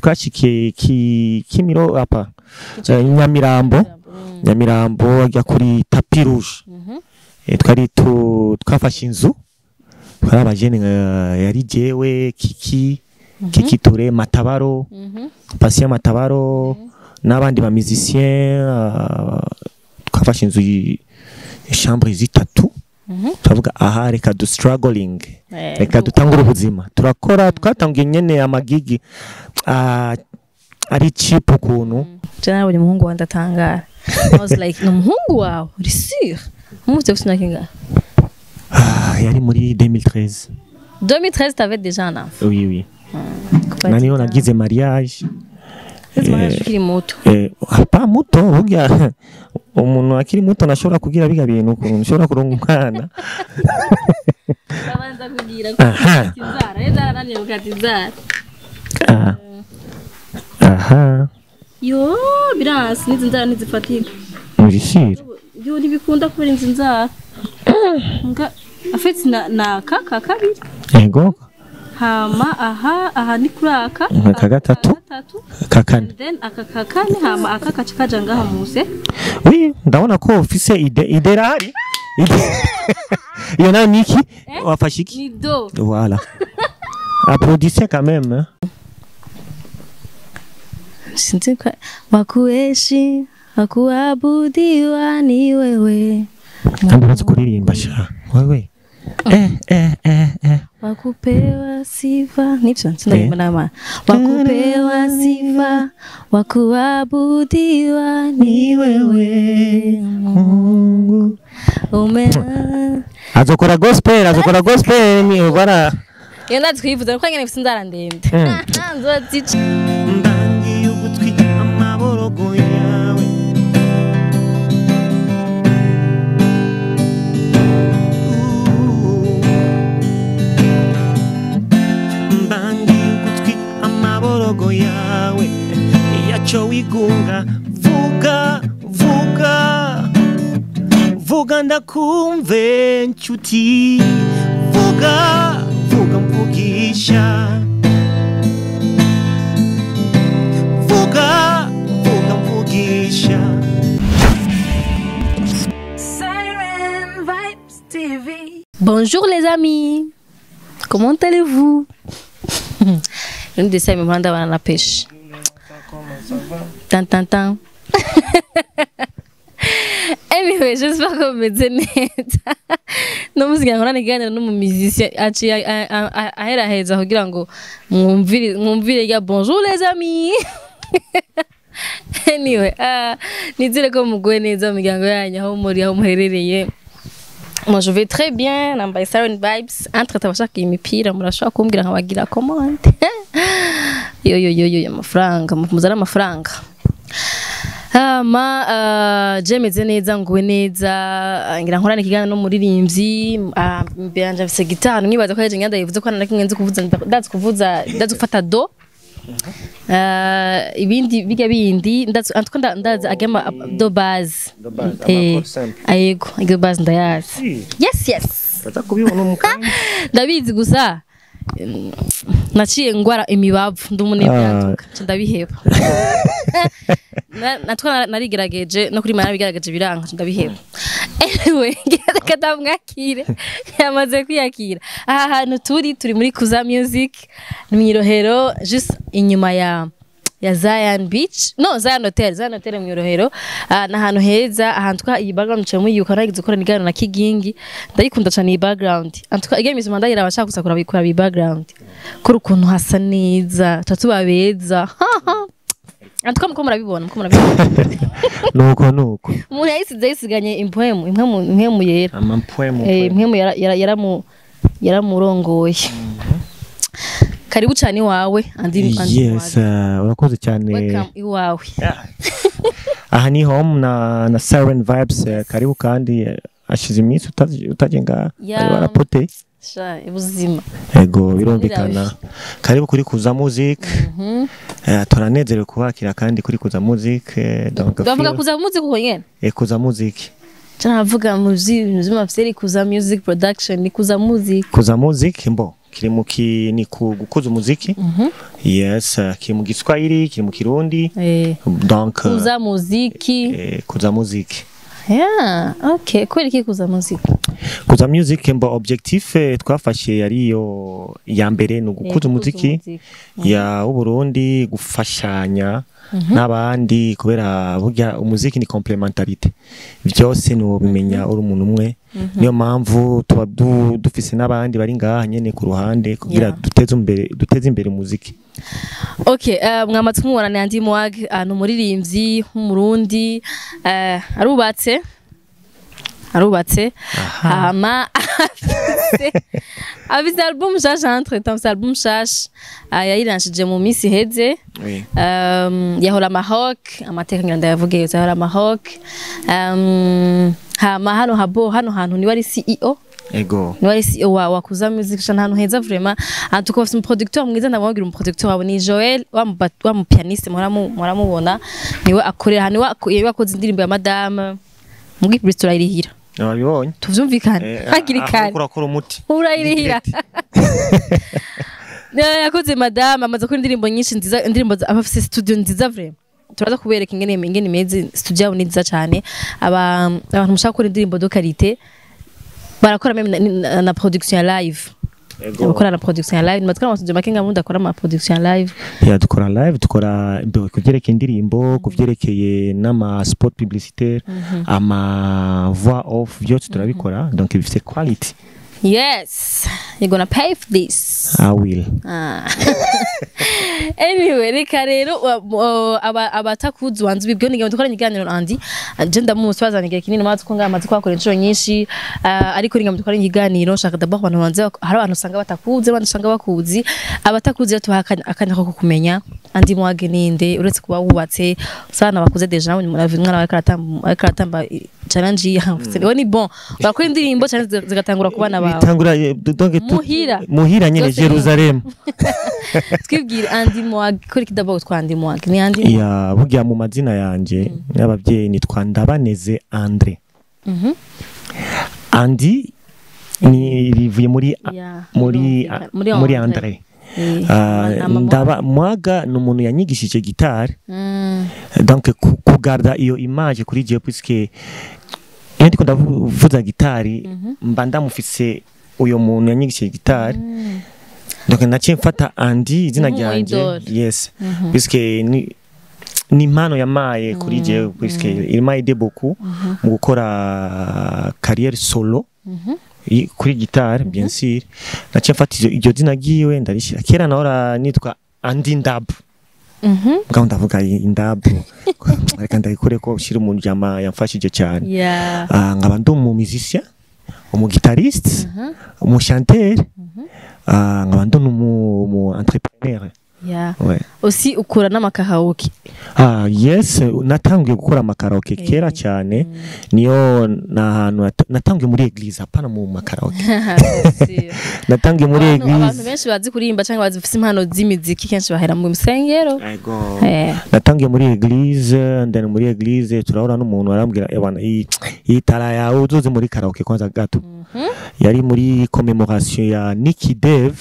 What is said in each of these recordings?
twashikiye Kimiro apa Nyamirambo ajya kuri tapi rouge. Twari twafashe inzu twari abajene yari jewe Kiki Ture Matabaro Patient Matabaro n'abandi ba musiciens twafashe inzu chambre zitatu tuvuga aha reka du struggling reka dutangura ubuzima turakora twatangiye nyene amagigi ari cheap ukuntu cyane buri muhungu wandatangara I was like n'umuhungu wawe uri sûr umutse ufite nakinga yari muri 2013 t'avais déjà un enfant oui nani on nagize mariage akiri muto pas muto burya umuntu akiri muto nashobora kugira biga bintu ukuntu nshobora kuronga umwana babanza kugira kizara yezara nani ukatizara aha yo biransi n'inzara nizifatika urishira yo nibikunda kubera inzara nga afite na kaka kabiri yego hama aha ni kuraka gatatu kakane then akakakane hama akakaca kaja ngaha muse oui ndabona ko office ide rari iyo na niki wafashiki ni do voilà applaudissez quand même sinzi kwa wakueshi wakuabudiwa ni wewe kandi bazi kuririmba sha wewe wakupewa sifa nipso ndimba nama wakupewa sifa wakuabudiwa ni wewe Mungu azokora gospel ni bara yenda twifuza ko ngene bisindara ndende nzozica ndangi ugutwi amaborogo yawe amaborogo yawe yacho wigunga vuga ndakumve nshuti vuga mvugisha vuga mvugisha Siren Vibes TV. Bonjour les amis, comment allez-vous? Une de ces moments d'avoir la pêche. Tan. Anyway, j'espère que vous m'êtes neza. No musiga nkora nigana no mu musicien aci ahera heza kugira ngo mwumvire ya bonjour les amis. Anyway, nizire ko mugoye neza mu miryango yanyu aho muri aho muherereye. Moi je vais très bien, nambaye Siren Vibes. Entre tabashaka imipira murashaka kumbwira nkabagira comment. Yo amafaranga muzana amafaranga. Jemeze neza nguwe neza ngira nkorana ikiganiro no muririmbyi mbanje afise guitare nibaza ko yaje ngenda yivuze ko narakinge nzi kuvuza ndazi gufata do ibindi biga bindi ndazi agema do base ayego do base ndayazi yes baza kubibona umukanya ndabizi gusa naciye ngwara imibavu ndumunebyantuka ndabiheba natwa narigerageje no kuri mana bigerageje biranga ndabiheba anyway kadamwakire yamaze kwiyakira aha hantu turi muri Kuza Music Mwirohero just inyuma ya Zion Beach no Zion Hotel Mwirohero na hantu heza ahantu twa iyi background cyo muyuka nagize ukora nigana na Kigingi ndayikunda cyane iyi background antuka igame izuma ndahira abashaka gusakura bikora iyi background kuri ukuntu hasa neza tatubabeza antuka muko murabibona nuko umuntu yayisiganye impwemu yera impwemu yaramurongoye karibu cyane wawe andi yes urakoze cyane welcome iwawe aha ni home na Siren Vibes karibu kandi ashize iminsi utagenga barapote sha ubuzima ego birumvikana karibu kuri Kuza Music turanezerewe kubakira kandi kuri Kuza Music bavuga Kuza Music uko nyene Kuza Music cyanavuga muzima afseri Kuza Music production ni Kuza Music mbo kiri mu ni gukuza umuziki. Yes, kiri mu Giswahili, kiri mu Kirundi. Donc kuza muziki. Kuza muziki. Yeah, okay. Kweli ki kuza muziki? Kuza music mbo objectif twafashe yari yo ya mbere no gukuza umuziki ya Burundi, gufashanya n'abandi kubera burya umuziki ni complementarité. Byose no bimenya uri umuntu umwe. Niyo mpamvu tuba dufise n'abandi bari ngaha nyene ku ruhande kugira duteze imbere umuziki. Okay, mwamaze kumubona nandi Mwag no muririmbyi w'umurundi arubatse hama afise album shasha entre-temps album shasha yayiranshije mu misi heze yahora Maroc amateka ngenda yavuge yahora Maroc hama hano hantu ni wari CEO ego niwari CEO wa kuza music shana hantu heza vraiment tukofise mu producteur mwiza ndamubwira mu producteur wabo ni Joel wa mu pianiste muramubona niwe akorera niwe yakoze indirimbo ya madame mugi Bristol irihira nabibonye tuvyumvikana hakiri kare urakora umuti urayirihira yakoze madame amaze ko indirimbo nyinshi nziza indirimbo afise studio nziza vraiment turaza kubereka ingene imeze studio yabo ni nziza cyane abantu mushaka gukora indirimbo de qualité barakora meme na production live bakora na production live matwara amasuje makenga mu ndakora ama production live dukora live dukora kugereka indirimbo kuvyerekeye n'ama spot publicitaire ama voix off byose turabikora donc bifite quality. Yes, you're gonna pay for this. I will. Anyway, reka rero abatakuzi wanzu bibyo nige dukora ikiganiro andi je ndamuswaza nige kinini mazi ko ngamazi kwakora inshuro nyinshi ariko ringa dukora ikiganiro shaka dabo abantu banze hari abantu usanga batakuze abandi usanga bakuzi abatakuzi tuhakanya akanya ko kumenya andi Mwag ninde uretse kuba wubatse usana bakuze deja mwana akaratamba challenge yawe ni bon bakora indirimbo cyane zigatangura kubana bawe bitangura muhira nyene Jerusalem twibwira andi Mwag kuri kidabo twandi Mwag ni andi ya burya mu mazina yanje y'abavyeyi ni twandabaneze Andre Andi ni rivuye muri Andre ndaba Mwaga n'umuntu yanyigishije guitare donc kugarda iyo image kuri je puisque iyo ndiko ndavuza guitare mba ndamufise uyo muntu yanyigishije guitare donc naciye mfata Andi izina ryanje yes puisque ni impano yamaye kuri je puisque il m'a aidé beaucoup mu gukora carrière solo kuri guitare bien sûr naciye mfata iryo zina giwe ndarishira kera nahora nitwa Andi Ndab ngaho ndavuga Indab reka ndayikore ko ushira umuntu yamfashije cyane nkaba ndi mu musicien umu guitariste umu chanteur nkaba ndi mu entrepreneur aussi ukora n'amakaraoke yes natangiye gukora amakaraoke kera cyane niyo natangiye muri eglise apana mu makaraoke natangiye muri eglise abantu benshi bazi kurimba cyangwa bazifise impano z'imiziki kenshi bahera mu musengero natangiye muri eglise ndane muri eglise turahora n'umuntu arambwira ebana itara yawe uzoze muri karaoke kwanza gato yari muri commémoration ya Nicky Dev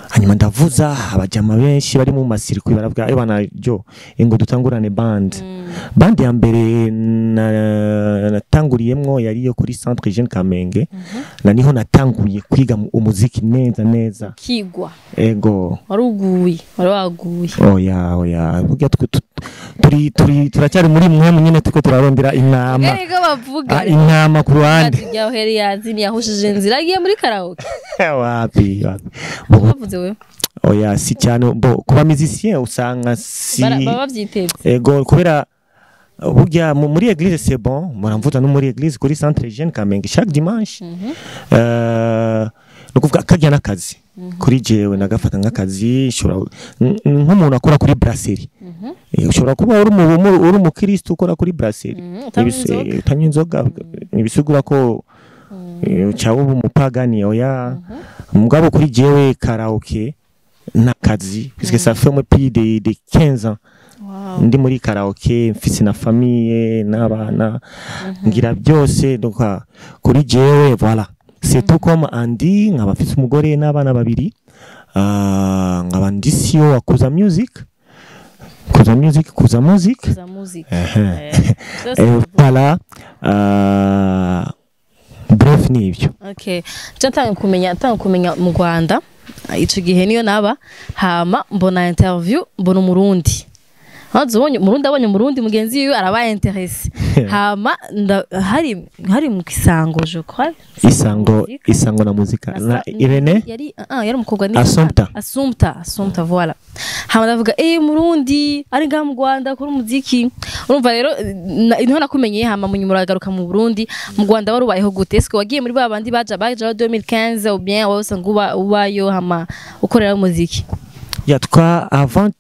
hanyuma ndavuza abajama benshi bari mu masirikwi baravuga ebana jo ngo dutangurane band ya mbere natanguriyemwo yari yo kuri Centre Jeune Kamenge na niho natanguye kwiga umuziki neza kigwa ego waruguye oya burya turacyari muri mwe nyene tuko turarondera inama ego bavuga inama ku ruhande yahere yazini yahushije nzira agiye muri karaoke wapi bavuze we oya si cyane kuba musicien usanga si baba byiteze ego kubera burya muri église c'est bon muramvuza no muri église kuri Centre Jeune Kamenge chaque dimanche no kuvuga kajya nakazi kuri jewe nagafata nk'akazi nk'umuntu akora kuri brasserie ushobora kuba uri umukristo ukora kuri brasserie utanywa inzoga ibisigura ko cyawo umupagani oya mugabo kuri jewe karaoke nakazi puisque ça fait plus de 15 ans ndi muri karaoke mfise na famille n'abana ngira byose donc kuri jewe voilà c'est tout comme Andy nkaba mfite umugore n'abana babiri nkaba ndi CEO wa Kuza Music voilà bref nibyo. Okay, cyatanga kumenya mu Rwanda ico gihe niyo naba hama mbona interview mbona umurundi abonye umurundi mugenzi wiwe arabaye interesse hama hari mu kisango je crois isango na muzika na Irene yari umukobwa ni Assumpta voilà hama ndavuga murundi ari nga mu Rwanda kuri umuziki urumva rero niho nakumenyeye hama munyumura agaruka mu Burundi mu Rwanda warubayeho gute eske wagiye muri babandi baje 2015 ou bien wose nguba ubayo hama ukorera umuziki? Avant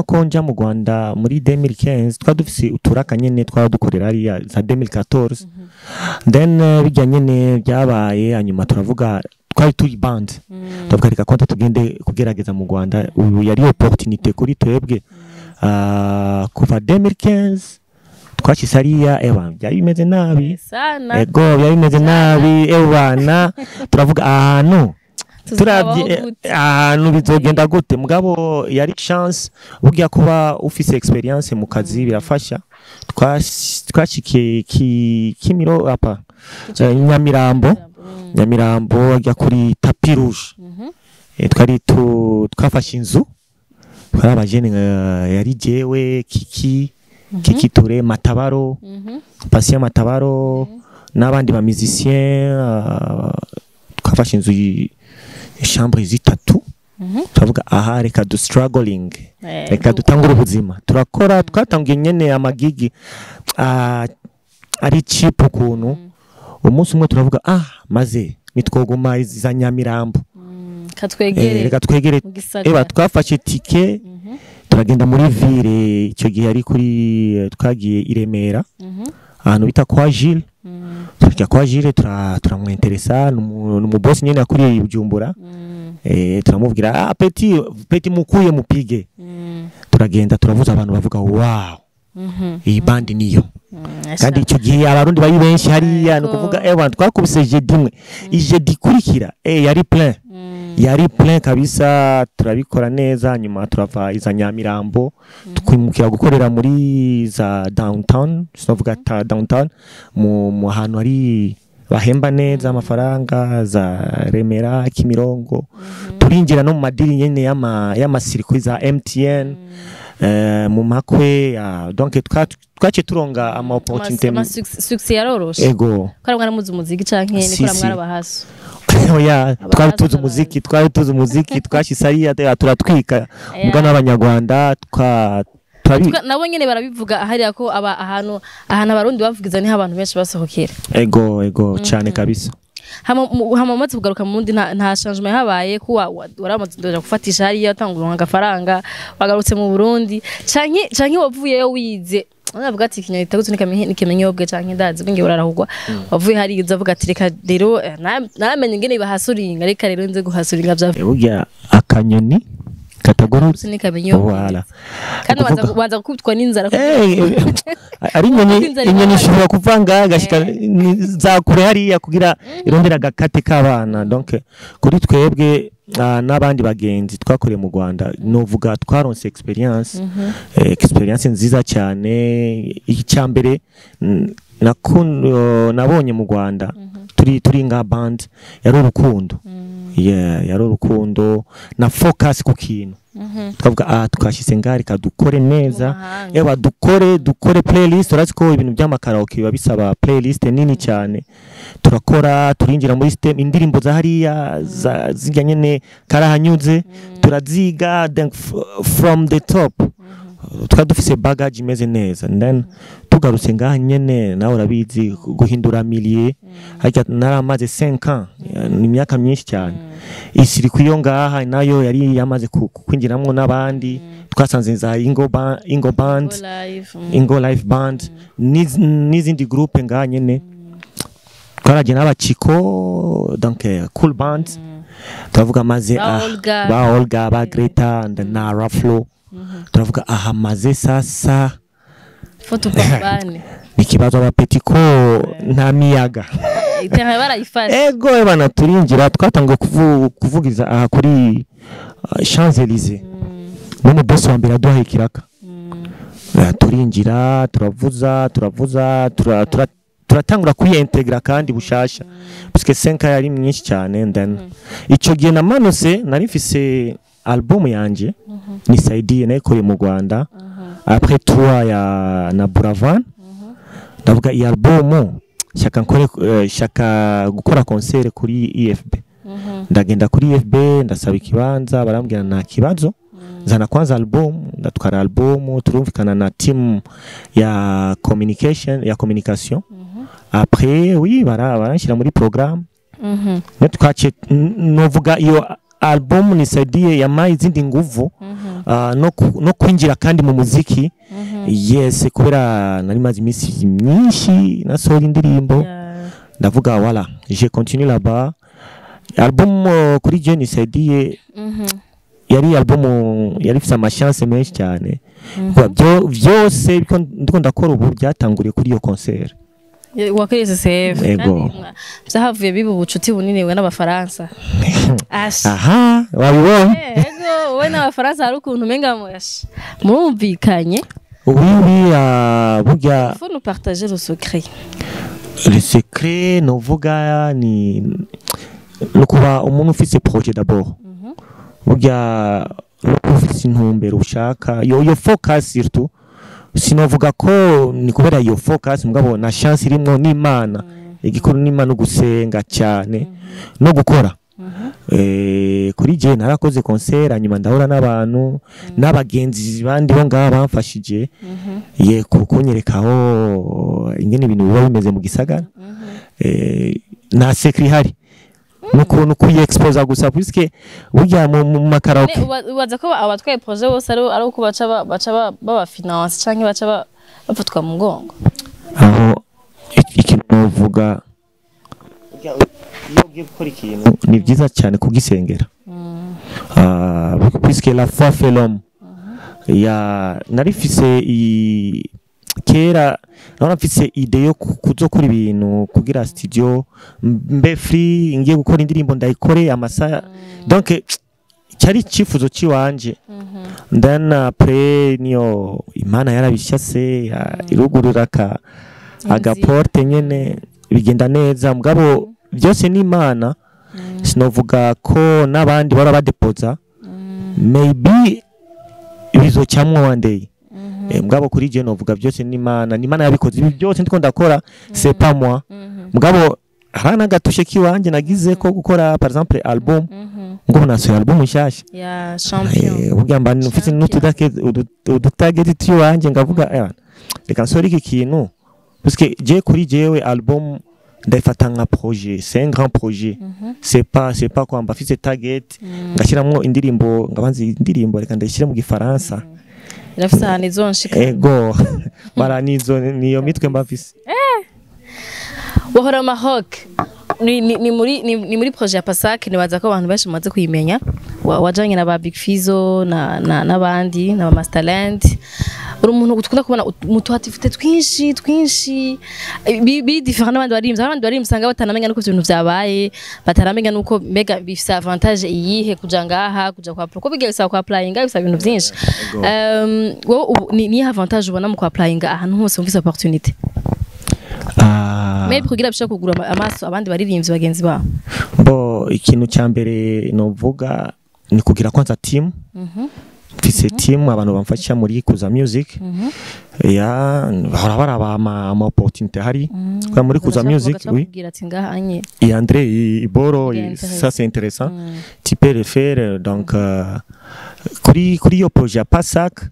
ko nja mu Rwanda muri 2015 twa dufise uturaka nyene twa dukorera ari za 2014 then bijya nyene byabaye hanyuma turavuga twari turi band tuvuga reka konta tugende kugerageza mu Rwanda ubu yari opportunité kuri twebwe kuva 2015 twakisariya byari bimeze nabi byari bimeze nabi turavuga ahantu turabye ahantu bizogenda gute mugabo yari chance ugiye kuba ufise experience mu kazi birafasha twashikiye Kimiro apa Nyamirambo ajya kuri tapi rouge twari twafashe inzu twari abajene yari jewe Kiki Ture Matabaro Patient Matabaro n'abandi ba musiciens twafashe inzu chambre zitatu turavuga aha reka du struggling reka dutangura ubuzima turakora twatangiye nyene amagigi ari cheap ukuntu umunsi umwe turavuga maze nitwoguma za Nyamirambo reka twegere twafashe tike turagenda muri ville icyo gihe ari kuri twagiye i Remera ahantu bita kwa Gilles tujya kwa Gilles turamwinteresa n'umuboss nyene akuriye i Bujumbura turamubwira petit mukuye mupige turagenda turavuza abantu bavuga wow iyi band niyo kandi icyo gihe abarundi bari benshi hariya no kuvuga twakubise jedimwe ijedi kurikira yari plein kabisa turabikora neza nyuma turava iza Nyamirambo twimukira gukorera muri za downtown sinavuga downtown mu hantu ari bahemba neza amafaranga za Remera Kimirongo turinjira no mu madiri nyene y'amasirikwi za MTN mu makwe donc twace turonga ama opportunité success yaroroshe ego kora mwana muzi umuziki canke ni kora mwana bahaso twari tuzi umuziki twashisariya turatwika mugana abanyarwanda nabo nyene barabivuga hariya ko ahantu abarundi bavugiza ni abantu benshi basohokera ego cyane kabisa hama maze kugaruka mu mundi nta changement habaye ko waramaze ndoja gufatisha hariya tangura ngafaranga bagarutse mu Burundi canke wavuyeyo wize navuga ati kinyoni tagutse nikemenyobwe canke ndazi binge urarahugwa wavuye hari uzavuga ati reka rero naramenye ingene bahasuringa reka rero nze guhasuringa burya akanyoni katagurutse nikamenyobwe voilà kandi wanza gukubitwa n'inzara ari inyoni ishobora kuvanga agashika zakure hariya kugira irondera agakate k'abana donc kuri twebwe n'abandi bagenzi twakoreye mu Rwanda novuga twaronse experience nziza cyane icyambere nabonye mu Rwanda turi nga band yari urukundo yari urukundo na focus ku kintu twavuga twashyize ngari kadukore neza dukore playlist uraziko ibintu by'amakaraoke biba bisaba playlist nini cyane turakora turinjira muri system indirimbo za hariya zijya nyene karahanyuze turaziga from the top tukadufise bagage imeze neza then tugarutse ngaha nyene nawe urabizi guhindura milieu hajya naramaze 5 ans imyaka myinshi cyane isiri kuyo ngaha nayo yari yamaze kwinjiramwo n'abandi twasanze za Ingo Live Band n'izindi groupe ngaha nyene twaraje n'abaciko donc cool band turavuga maze ba Olga ba Greta na Raflo turavuga maze sasa foto babane ikibazo abapeti ko nta miyaga itanga barayifashe ego bana turinjira twatangiye kuvugiza aha kuri Champs-Élysées no boss wa mbere aduhaye kiraka turinjira turavuza turatangura kuyintegra kandi bushasha parce que 5 yari myinshi cyane then ico gihe namanose nari mfise album yanje ni Saidi nayikoreye mu Rwanda après 3 ya na Buravan ndavuga iyi album shaka gukora concert kuri IFB ndagenda kuri IFB ndasaba ikibanza barambwira nta kibazo zana kwanza album ndatwara album turumvikana na team ya communication après oui baranshira muri programme twace novuga iyo album ni Saidi yamaye izindi nguvu no kwinjira kandi mu muziki yes kubera nari mazi imisi myinshi nasohora indirimbo ndavuga voilà j'ai continué là-bas album kuri je ni Saidi yari album yari fisa amachance menshi cyane byose ndiko ndakora ubu byatanguriye kuri iyo concert wakereze save ego byahavuye bibu bucuti bunini we n'abafaransa aha wabibonye ego we n'abafaransa hari ukuntu menga murumvikanye oui burya faut nous partager le secret novuga ni kuba umuntu ufite projet d'abord burya ufite intumbero ushaka yo focus surtout sinovuga ko ni kubera yo focus mugabo na chance irimo n'Imana igikuru n'Imana gusenga cyane no gukora kuri je narakoze concert nyuma ndahura n'abantu n'abagenzi bandi bo ngaba bamfashije ye kukunyerekaho ingene ibintu biba bimeze mu gisagara na secret hari nuko kuyiexposa gusa puisque burya mu makaraoke ubaza ko abatwaye projet bose ari uko baca baba finance canke baca bafatwa mu ngongo aho ikintu novuga iyo ugiye gukora ikintu ni byiza cyane kugisengera puisque la foi fait l'homme narifise kera naho mfise ide yo kuzokora ibintu kugira studio mbe free ngiye gukora indirimbo ndayikore amasa donc cyari cifuzo ciwanje then après niyo Imana yarabishase irugurura agaporte nyene bigenda neza mugabo byose ni Imana sinovuga ko nabandi bara badepoza maybe bizocamwa one day mugabo kuri je novuga byose ni Imana yabikoze ibi byose ndiko ndakora c'est pas moi mugabo harana gatushe kiwanje nagize ko gukora par exemple album ngo nasohora album nshasha ya champion ugamba nufite udutageti tiwanje ngavuga reka nsori iki kintu parce que je kuri jewe album ndafata nka projet c'est un grand projet c'est pas quoi mba fise target ngashiramwo indirimbo ngabanze indirimbo reka ndayishire mu gifaransa irafisa nizonshika ego bara niyo mitwe mba fise wahora Maroc ni muri projet ya Pasaka nibaza ko abantu benshi bamaze kuyimenya wajanye na ba Big Fizo n'abandi na Masterland uri umuntu gukunda kubona mutu hatifite twinshi biri different n'abandi bari musanga batanamenga nuko ibintu byabaye bataramenya nuko mega bifise avantage iyihe kuja ngaha kuja kwa pro ko bigesa kwa applyinga bifise ibintu byinshi ni avantage ubona mu kwa applyinga ahantu hose umvise opportunity maybe kugira bishaka kugura amaso abandi baririmbyi bagenzi ba bo ikintu cyambere novuga ni kugira kwanza team mfise team abantu bamfasha muri kuza music baraba ama opportunité hari kwa muri kuza music oui et André Iboro ça c'est intéressant tu peux le faire donc kuri yo projet Pasaka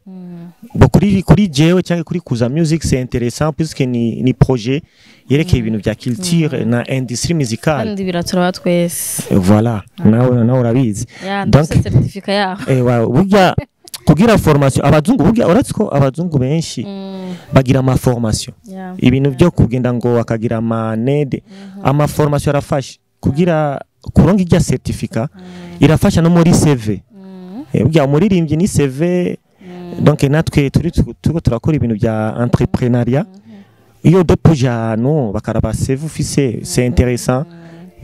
bo kuri jewe cyangwa kuri kuza music c'est intéressant puisque ni projet yerekeye ibintu bya culture na industrie musicale kandi biratura twese voilà nawe urabizi donc certificat yaho burya kugira formation abazungu burya uratsko abazungu benshi bagira ama formation ibintu byo kugenda ngo akagira manede ama formation arafasha kugira kuronga ijya certificat irafasha no muri CV burya umuririmbyi ni CV donc natwe turiko turakora ibintu bya entrepreneuriat iyo dépoje ahantu bakaraba CV ufise c'est intéressant.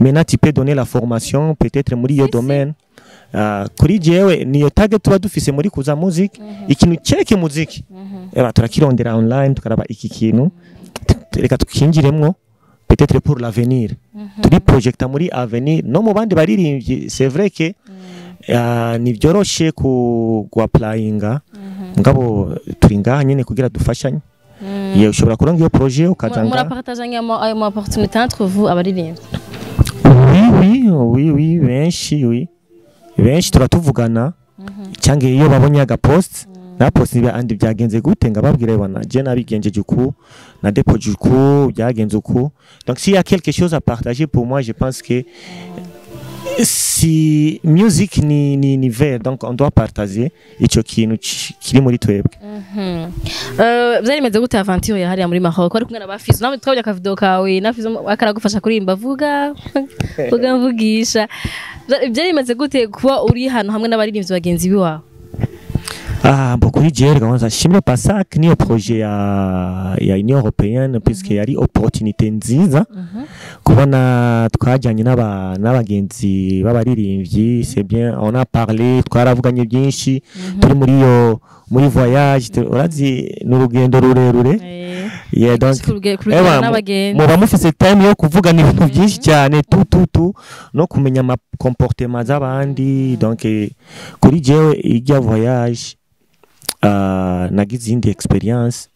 Maintenant tu peux donner la formation peut-être muri iyo domaine. Kuri jewe niyo target tuba dufise muri kuza music, ikintu ceke muziki turakirondera online tukaraba iki kintu reka tukinjiremwo peut-être pour l'avenir. Turi projecta muri avenir no mu bandi baririmbyi, c'est vrai que ni byoroshe ku applyinga ngabo turi ngaha nyene kugira dufashanye. Ye ushobora kuronga iyo projet ukazanga murapartaganya ama opportunité entre vous abaririmbyi. Oui, benshi turatuvugana cyangwa iyo babonye aga post na post niba andi byagenze gute ngababwire bana je nabigenjeje uku na depoje uku byagenze uku. Donc s'il y a quelque chose à partager pour moi, je pense que si musique ni ver, donc on doit partager ico kintu kiri muri twebwe. Byari meze gute aventure ya hariya muri Maho ko ari kumwe n'abafizo namwe twabye ka video kawe nafizo akaragufasha kurimba vugisha. Byari meze gute kuba uri hano hamwe n'abaririmbyi bagenzi biwawe? Kuri jewe kwanza shimwe pasak niyo projet ya Union Européenne puisque yari opportunité nziza kubona twajyanye n'abagenzi b'abaririmbyi. C'est bien, on a parlé, twaravuganye byinshi turi muri voyage, urazi n'urugendo rurerure. Donc muba mufise time yo kuvugana ibintu byinshi cyane tu no kumenya ama comportement z'abandi. Donc kuri jewe ijya voyage nagize indi expérience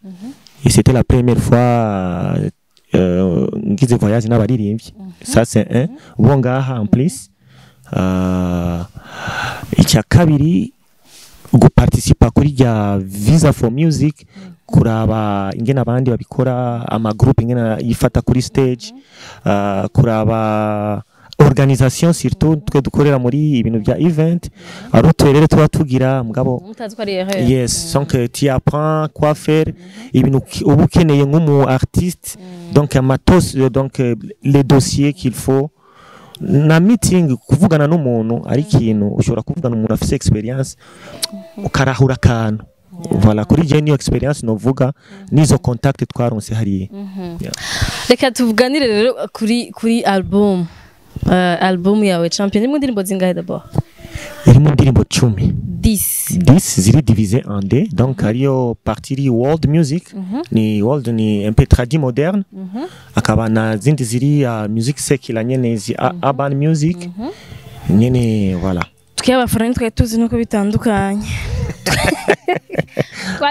et c'était la première fois ngize voyage n'abaririmbyi. Ça c'est un bon ngaha en plus. Icya kabiri guparticipa kuri ya visa for music, kuraba ingena abandi babikora ama group ingena yifata kuri stage, kuraba organisation surtout twe dukorera muri ibintu bya event aro twerere tuba tugira mugabo. Yes, donc tu apprends quoi faire ibintu ubu ukeneye nk'umu artiste, donc amatos, donc les dossiers qu'il faut na meeting kuvugana n'umuntu ari kintu ushobora kuvugana n'umuntu afite experience ukarahura kantu. Voilà, kuri je niyo experience novuga nizo contact twaronse hariye. Reka tuvuganire rero kuri album yawe Champion. Ni mu ndirimbo zingahe d'abord? Iri mu ndirimbo 10. 10 ziri divisé en deux. Donc hariyo partie world music, ni world ni un peu tradi moderne, akaba na zindi ziri music secular nyene zi urban music nyene. Voilà, tukiyabafana twari tuzi nuko bitandukanye.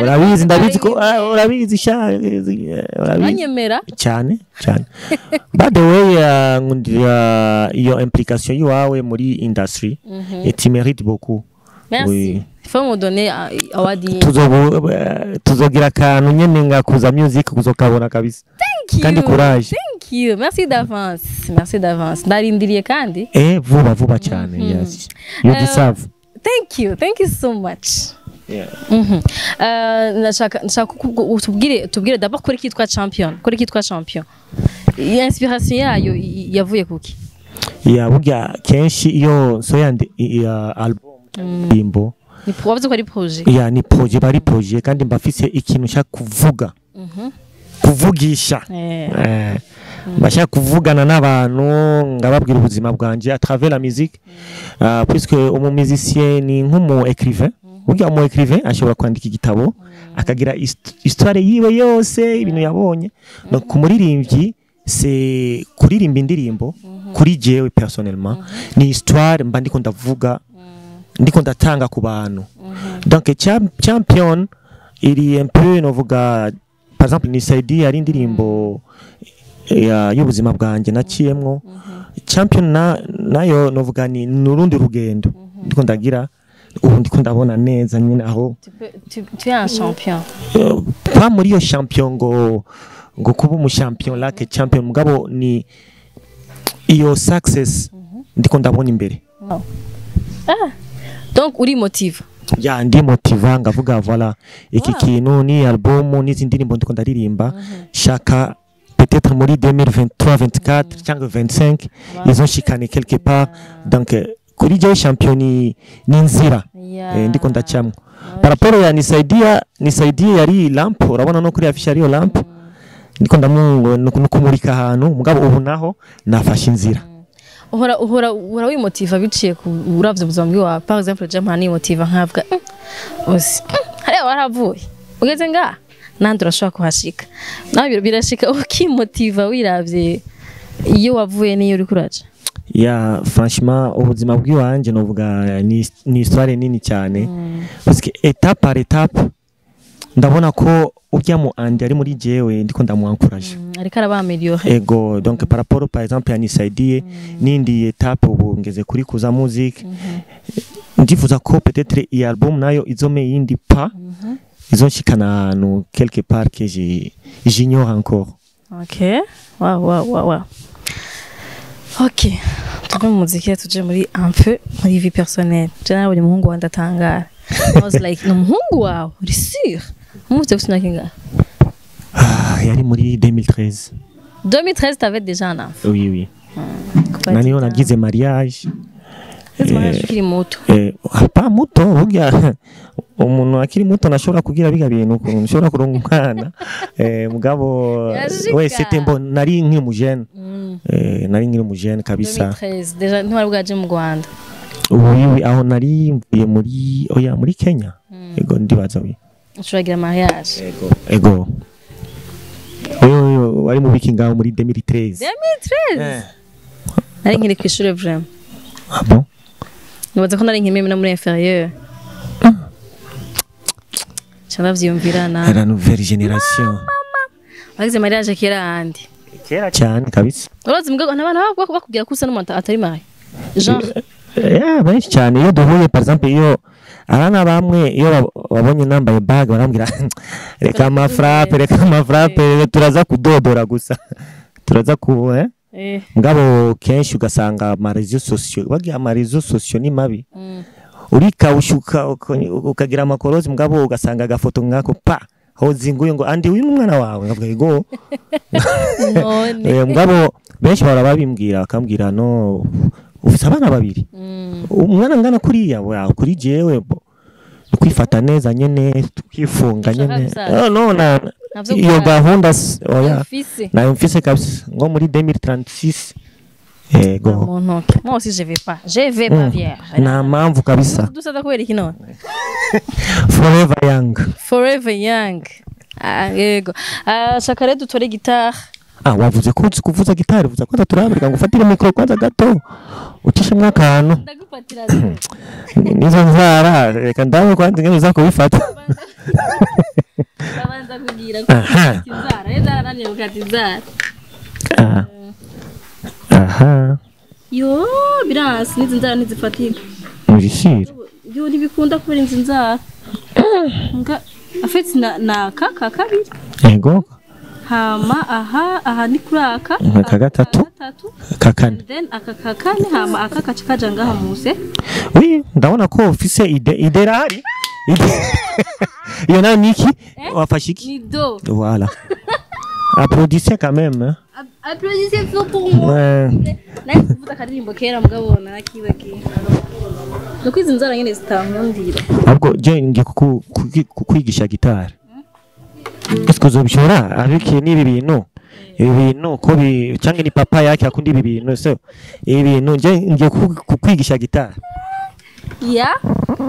Urabizi ndabizi ko urabizi uranyemera cyane. By the way, ngundira iyo implication yawe muri industry et tu mérites beaucoup. Merci. Oui. Il faut me donner awadi. Tuzogira kantu nyene ngakuza music kuzokabona kabisa. Thank you. Kandi courage. Thank you. Merci d'avance. Ndarindiriye kandi. Vuba cyane. Yes. You deserve. Thank you so much. Yeah. Nashaka tubwire d'abord kuri kitwa Champion. Iyi inspiration yayo yavuye kuki? Burya kenshi iyo soya album imbo ni wavuze ko ari projet. Ni projet, bari projet kandi mbafise ikintu nshaka kuvuga. Kuvugisha. Bashaka kuvugana n'abantu ngababwira ubuzima bwanje à travers la musique, puisque umu musicien ni nk'umu écrivain. Burya umu écrivain ashobora kwandika igitabo akagira histoire yiwe yose ibintu yabonye. Donc kumuririmbyi c'est kuririmba indirimbo kuri jewe personnellement ni histoire mba ndiko ndavuga, ndiko ndatanga ku bantu. Donc Champion iri un peu novuga, par exemple ni Saidi ari indirimbo y'ubuzima bwanje naciyemwo. Champion nayo novuga ni nurundi rugendo ndiko ndagira ubu ndiko ndabona neza nyine aho tu es un champion. Pas muri yo champion ngo kuba umu champion like champion mugabo ni iyo success ndiko ndabona imbere. Donc uri motive. Ndi motiva ngavuga voilà iki kintu ni album n'izindi ndirimbo ndiko ndaririmba shaka peut-être muri 2023-24 cyangwa 25 ils ont chicané quelque part. Donc kuri je champion ni nzira ndiko ndacamwe par rapport ya ni Saidia yari lamp, urabona no kuri afisha ariyo lamp ndiko ndakumurika ahantu mugabo ubu naho nafashe inzira uhora wimotiva biciye ku uravye ubuzima bwiwawe par exemple je mpana nimotiva nkavuga osi hariya waravuye ugeze ngaha nandi urashobora kuhashika nawe birashika ukimotiva wiravye iyo wavuye niyo uri kuraja ya franchement ubuzima bwiwanje novuga ni histoire nini cyane parce que étape par étape ndabona ko urya mu andi ari muri jewe ndiko ndamuencourage ariko arabameliore ego donc par rapport par exemple yanisaidie nindi étape ubu ngeze kuri kuza musique ndifuza ko peut-être iyi album nayo izome yindi pa izonshikana ahantu quelque part que j'ignore encore. OK wow OK tuve mu muziki tuje muri un peu muri vie personnelle je nabonye umuhungu wanje atangara I was like n'umuhungu wawe uri sûr umutse gusina kinga yari muri 2013 t'avais déjà un enfant oui nani on agize mariage akiri muto pas muto burya umuntu akiri muto nashobora kugira biga bintu nshobora kuronga umwana mugabo we c'était bon nari nkiri mujene kabisa 2013 déjà ntwari bwaje mu Rwanda oui aho nari mvuye muri Kenya ego ndibaza we ushobora mariage ego wari mu biki ngaho muri 2013 nari nkiri kwishuri vraiment bon nibaza ko nari nkimeme na muri inférieur cyanavyumvirana la nouvelle génération bagize mariage kera cyane kabisa urazi mbwa n'abana bakubwira ko usa n'umuntu atari mari genre benshi cyane iyo duhuye par exemple iyo abana bamwe iyo babonye nambaye bag barambwira reka ama frappe turaza kudodora gusa turaza ku ngabo kenshi ugasanga ama réseaux sociaux bagiye ama réseaux sociaux ni mabi urikawushuka ukagira amakorozi mugabo ugasanga agafoto ngako pa Hosy nguye ngo andi uyu mwana wawe ngavuga ego mugabo benshi barababimbwira akambwira no ufite abana babiri umwana ngana kuriya kuri jewe kwifata neza nyene tukifunga nyene no iyo gahunda oya na mfise kabisa ngo muri 2036 ego moi aussi je vais pas vierge na mpamvu kabisa dusada kubera iki none forever young yego shaka rero dutore guitare wavuze ko uzi kuvuza guitare vuza kwanza turabirika ngo ufatire micro kwanza gato ucishemwe akantu ndagufatira nizo nzara reka ndawe kwanza ngene uza kubifata babanza kugira ko inzara inzara nani ukati inzara yo birasi nizo nzara nizifatika mujishira yo ntibikunda kubera inzara nga afite na kaka kabiri yego hama aha ni kuraka gatatu kakane then akakakane hama akakaca ngaha muse oui ndabona ko office ide rari iyo na niki wafashiki ni do voilà applaudissez quand même applaudissez pour moi nari kuvuza karirimbo kera mugabo nakibagiye nuko izi nzara nyene zitankundira ahubwo je ngiye kukwigisha guitare est-ce que uzobishora ariko nibi bintu ko canke ni papa yake akundi ibi bintu so ibi bintu je ngiye kukwigisha guitare ya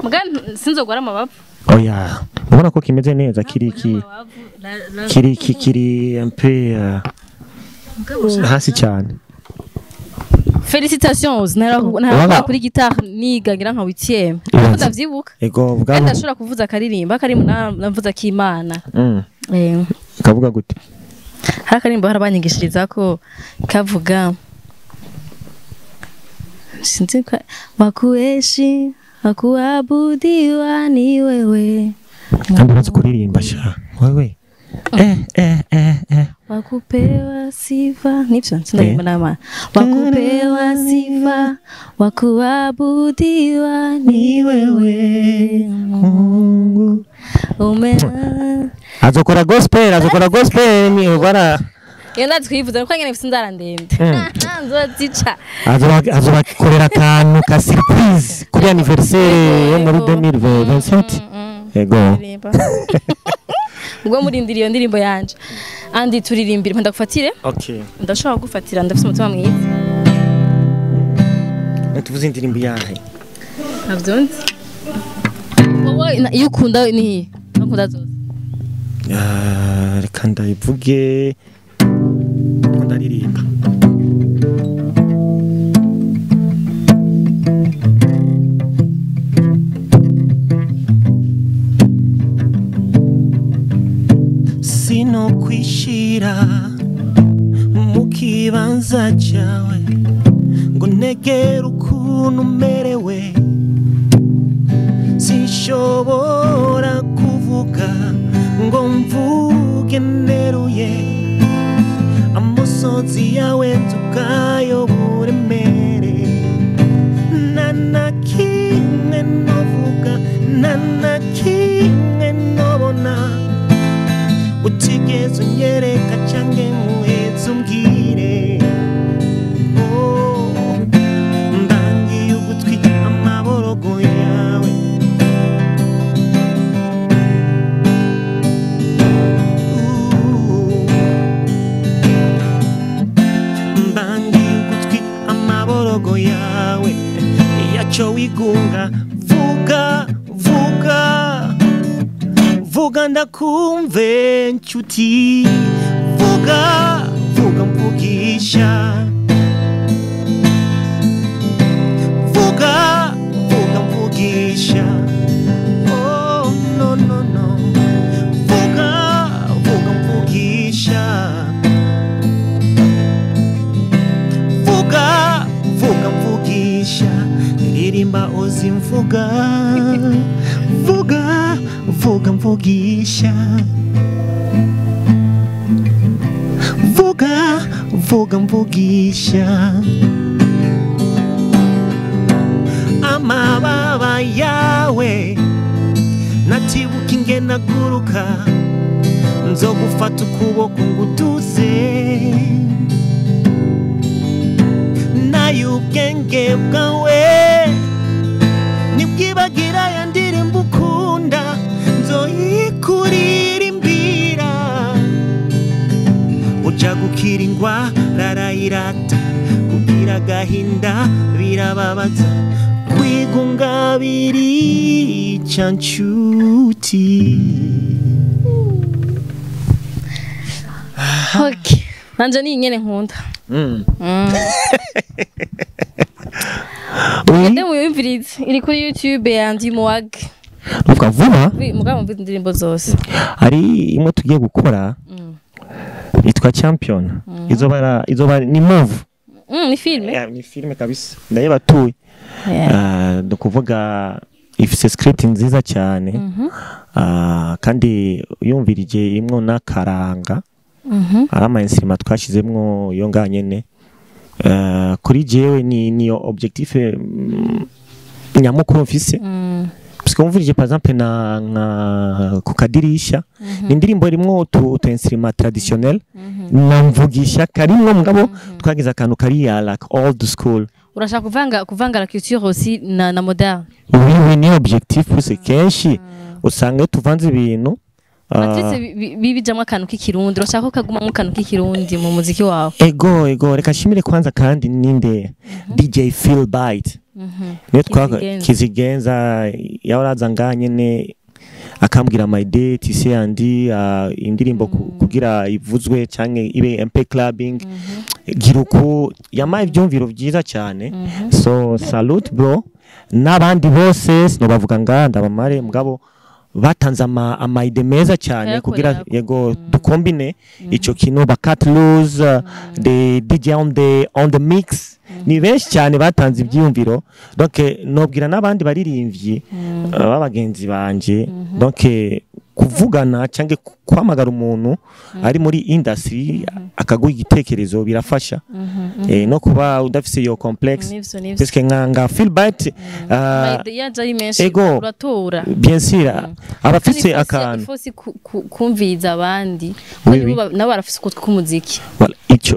muga sinzogwara amabavu oya ubona ko kimeze neza kiri un peu hasi cyane. Félicitations nara kuri guitare nigagira nka 8e ndavyibuka ego bwa ndashobora kuvuza akaririmba kari navuza k'Imana kavuga gute hari akarimbo harabanyigishiriza ko kavuga sinzi wakueshi hakuabudiwa ni wewe kandi bazi kuririmba sha wewe wakupewa sifa nivyo sindayimba nama wakupewa sifa wakuabudiwa ni wewe Mungu azokora gospel ni bara yenda twivuza ko ngene bifite inzara ndende nzozica azobakorera kantu ka surprise kuri anniversaire yo muri 2027 ego ubwo murindira iyo ndirimbo yanje andi turirimbira mpanda gufatire okay ndashobora gufatira ndafite umutima mwiza tuvuze indirimbo yahe navyonzi wowe iyo ukunda ni nakunda zose reka ndayivuge ndaririmba sino kwishira mu kibanza cyawe ngo negere ukuntu merewe sinshobora kuvuga ngo mvuge neruye amusozi yawe tukayo buremere nana kimwe novuga nana kimwe nobona utigeze unyereka cange muheze umbwire mbangiye ugutwi amaborogo yawe mbangiye ugutwi amaborogo yawe yaco wigunga vuga vuga vuga ndakumve nshuti vuga vuga mvugisha vuga vuga mvugisha oh no no no vuga vuga mvugisha vuga vuga mvugisha ririmba uzimvuga vuga vuga mvugisha vuga vuga mvugisha amababa yawe natibuka ingena guruka nzogufata ukuboko ngutuze nayo ubwenge bwawe nibwibagira ya ndirimbo ukunda nzoyikuririmbira uja gukira ingwara arayirata kugira agahinda birababaza kwigunga birica nshuti okay nanje ni nyene nkunda Ende muyumvirize iri kuri YouTube yandi Mwag uvuga vuba mugabo mvite indirimbo zose hari imwe tugiye gukora itwa champion izoba ni move ni filme ni filme kabisa ndayeba tuye dokuvuga ifise script nziza cyane kandi yumvirije imwe nakaranga arama instrument twashizemwo yo nganyene kuri jewe niyo objectif nyamukuru mfise parce que umvirije par exemple na kukadirisha indirimbo rimwe utu instrument traditionnel namvugisha karimwe mugabo twagize akantu kari ya like old school urashaka kuvanga la culture aussi na moderne oui ni objectif c'est kenshi usanga tuvanze ibintu Matrise bibijamwe akantu k'ikirundi urashaka kaguma mu kantu k'ikirundi mu muziki wawe ego reka shimire kwanza kandi ninde DJ Phil Bite niyo kizigenza yahoraza nganyene akambwira my date ise andi indirimbo kugira ivuzwe canke ibe MP clubbing giruko yamaye ivyumviro vyiza cyane so salute bro n'abandi bose no bavuga nganda bamare mugabo batanze amaide meza cyane kugira yego dukombine ico kino bakat lose the DJ on the mix ni benshi cyane batanze ibyumviro donc nobwira nabandi baririmbyi babagenzi banje donc kuvugana cyangwa kwamagara umuntu ari muri industry akaguha igitekerezo birafasha no kuba udafise yo complex parce que nga feel bad ego bien sûr abafise akantu kumviza abandi nabo barafise ukutwi k'umuziki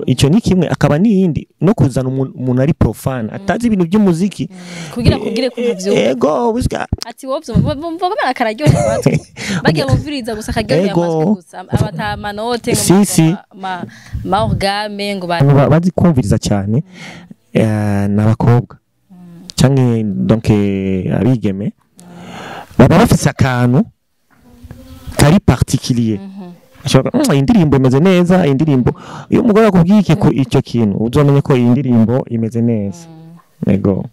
ico ni kimwe, akaba n'iyindi no kuzana umuntu ari profane atazi ibintu by'umuziki kugira kugire kumuvyo ego busya ati wovyo mvuga mana kararyohe amatwi bagiye bumviriza gusa karyohe amatwi gusa abatama note ma orgame ngo bazi kumviriza cyane n'abakobwa canke donc abigeme baba bafise akantu kari particulier indirimbo imeze neza, indirimbo iyo umugore akubwiye ko icyo kintu uzomenye ko iyi ndirimbo imeze neza. Ego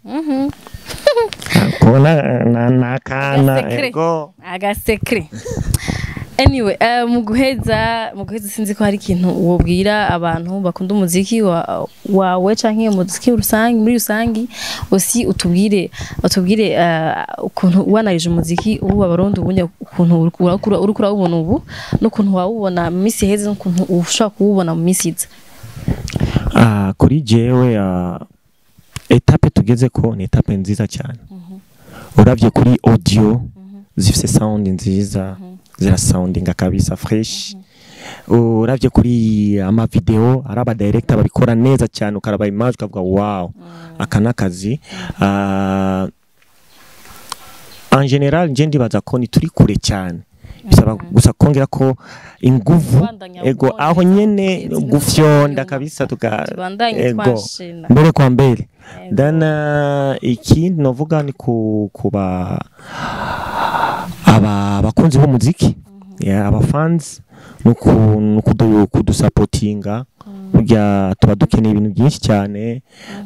kona nakana ego agasekre. Anyway, muguheza sinzi ko hari ikintu wobwira abantu bakunda umuziki wawe canke umuziki rusangi muri rusangi osi utubwire ukuntu wanarije umuziki ubu abarundi ubunya ukuntu urukura ubona ubu n'ukuntu wawubona mu misi heze n'ukuntu ushaka kuwubona mu misi iza. Kuri jewe etape tugeze ko ni etape nziza cyane. Uravye kuri audio zifise sound nziza zira soundinga kabisa fresh. Uravye kuri ama video araba director babikora neza cyane, ukaraba image ukavuga wow akanakazi. En general nje ndibaza ko ni turi kure cyane, bisaba gusa kongera ko inguvu ego aho nyene gufyonda kabisa ego mbere kwa mbere. Then ikindi novuga ni kuba abakunzi b'umuziki aba fans nuko kudusapotinga burya tuba dukeneye ibintu byinshi cyane,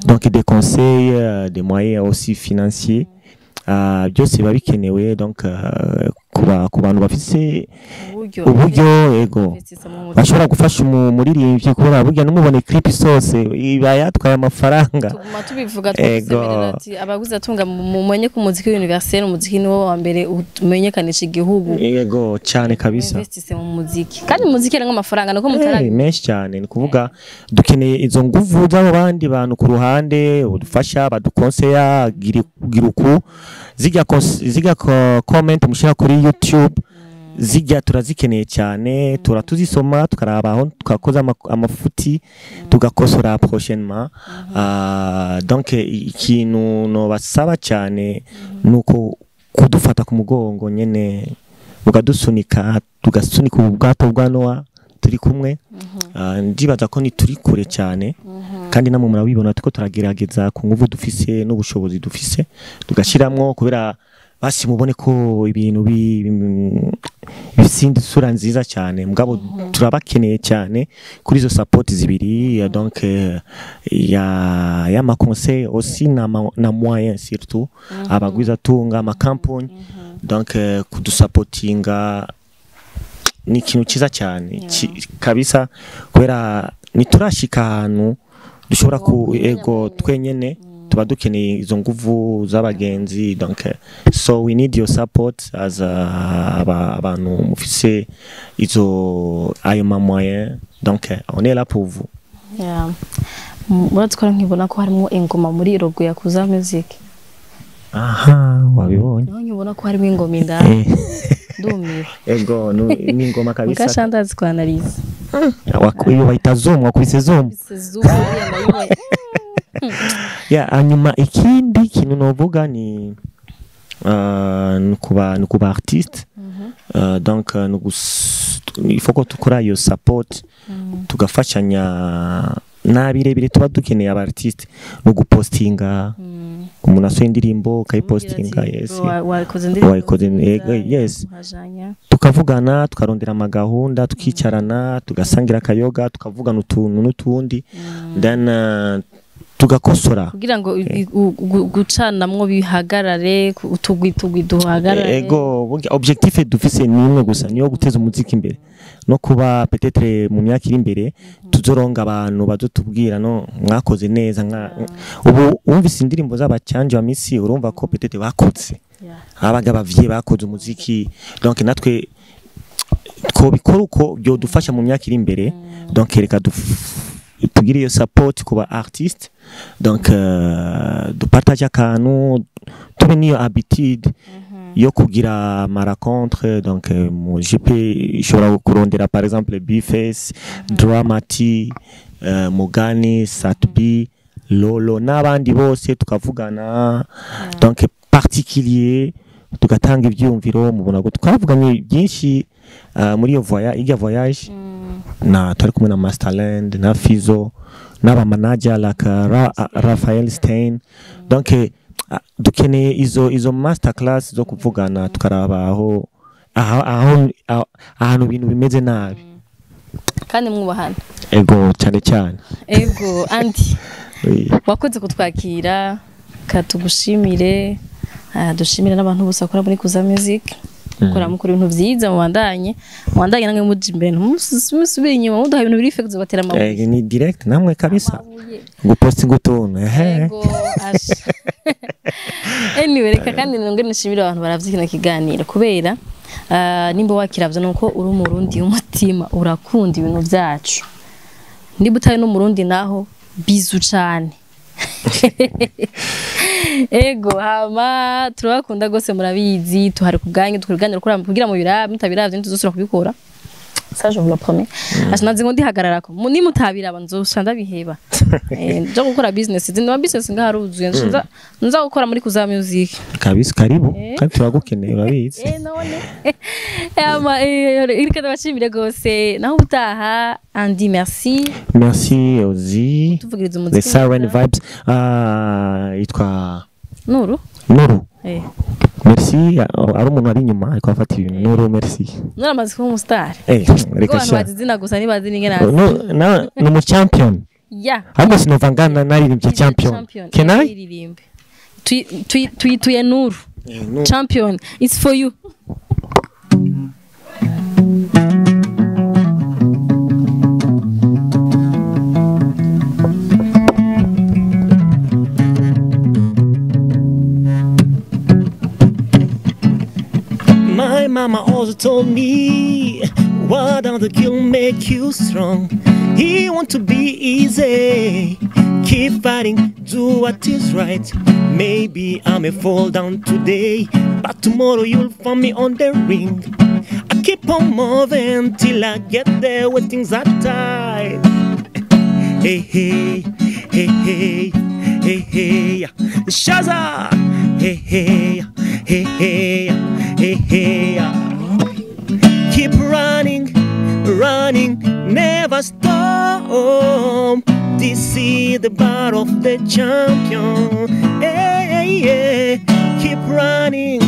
donc des conseils, des moyens aussi financiers, byose biba bikenewe. Donc ku bantu bafise uburyo ego bashobora gufasha umuririmbyi kubera burya numubone clip sose iba yatwaye amafaranga. Tuguma tubivuga twasemerera ati abaguze atunga mumenye ko umuziki universel, umuziki niwo wa mbere umenyekanisha igihugu. Yego cyane kabisa. Investise mu muziki kandi umuziki ari nk'amafaranga nako mutarabi menshi cyane, ni kuvuga dukeneye izo nguvu z'abo bandi bantu ku ruhande udufasha badukonseya giruku zijya comment mushira kuri YouTube zijya turazikeneye cyane, turatuzisoma tukaraba aho twakoza amafuti tugakosora prochainement. Donc ikintu no basaba cyane nuko kudufata ku mugongo nyene bukadusunika tugasunika ubwato bwa Noah turi kumwe. Ndibaza ko ni turi kure cyane kandi namwe murabibona tuko turagerageza ku nguvu dufise n'ubushobozi dufise tugashiramwo kubera basi mubone ko ibintu bisindi sura nziza cyane. Mugabo turabakeneye cyane kuri izo support zibiri, donc ya ma conseil aussi na moyen surtout abagwiza tunga ama campagne, donc kudusupportinga ni ikintu cyiza cyane kabisa kubera niturashika ahantu dushobora ku ego twenyene tuba dukeneye izo nguvu z'abagenzi. Donc so we need your support as abantu mufise izo ayo moyen, donc on est là pour vous. Muratwara nkibona ko harimo ingoma muri rogo ya Kuza Music. Aha wabibonye nkibona ko harimo ingoma indani ndumiwe ego ni ingoma kabisa mukashandazi kwanaliza wakuyo bayitazomwa kubise zomo hanyuma ikindi kintu novuga ni nukuba artiste. Donc il faut ko tukora yo support tugafashanya nabirebire tuba dukeneye aba artiste no gupostinga umuntu asohoye indirimbo kayipostinga. Yes tukavugana tukarondera amagahunda tukicarana tugasangira akayoga tukavugana utuntu n'utundi then tugakosora kugira ngo gucanamwo bihagarare utugwi duhagarare. Ego objectif dufise ni imwe gusa niyo guteza umuziki imbere no kuba peut-être mu myaka iri imbere tuzoronga abantu bazotubwira no mwakoze neza ubu umvise indirimbo z'abacanje wa misi urumva ko peut-être bakoze abaga bavye bakoze umuziki. Donc natwe ko bikora uko byo dufasha mu myaka iri imbere. Donc reka tugire iyo support kuba artiste, donc dupartage akantu tube niyo habitude yo kugira ma rencontre donc je peux shobora kurondera par exemple Bface Dramati Mugani Satbi Lolo n'abandi bose tukavugana donc particulier tugatanga ibyumviro mubona ko twavuganye byinshi muri iyo voyage na turi kumwe na Masterland na Fizo n'aba manager like Raphael Stein donc dukeneye izo master class zo kuvugana tukaraba aho ahantu ibintu bimeze nabi kandi mwubahana ego cyane ego andi wakoze kutwakira katugushimire dushimira n'abantu bose bakora muri Kuza Music ukora mukuru ibintu byiza mubandanye namwe muji imbere musubire inyuma mudaha ibintu biri fake batera amabuye ni direct namwe kabisa guposti gutuntu ego anyway reka kandi nongere nishimira abantu baravyikina kiganiro kubera nimba wakiravye nuko uri umurundi umutima urakunda ibintu byacu ndi butaye no murundi naho bizu cyane ego hama turabakunda gose murabizi tuhari kubganyu tukuganira kugira mu birabe mutabiravye ntuzosura kubikora ça je vous le promets asinazi ngo ndihagarara ko ni mutabiraba nzosanda biheba nje gukora business zino business ngaharuzuye nza gukora muri Kuza Music kabisa karibu kandi turagukeneye urabizi none ama irika ndabashimire gose naho utaha andi merci Hosy tuvugiriza the umuziki Siren Vibes itwa Nuru merci ari umuntu ari inyuma ariko afata ibintu Nuru merci naramaze kuba umustar reka sha bazina gusa nibazi ningena no mu champion hano sinovangana naririmbye champion can I tuye Nuru champion it's for you My mama also told me, what other kill make you strong? He want to be easy. Keep fighting, do what is right. Maybe I may fall down today, but tomorrow you'll find me on the ring. I keep on moving till I get there when things are tight. Hey, hey, hey, hey, hey, hey, Shaza. Hey, hey, hey, hey, hey, hey. Keep running, never stop. This is the bar of the champion. Hey, hey, hey. Keep running,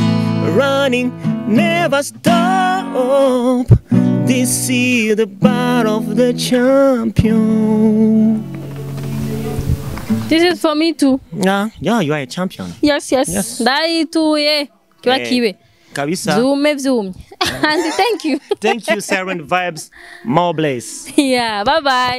never stop. This is the bar of the champion. This is for me too. Yeah, you are a champion. Yes. Dai tu kiwa kibe. Kabisa. Zoom. And thank you. Thank you, Siren Vibes. More bless. Yeah, bye-bye.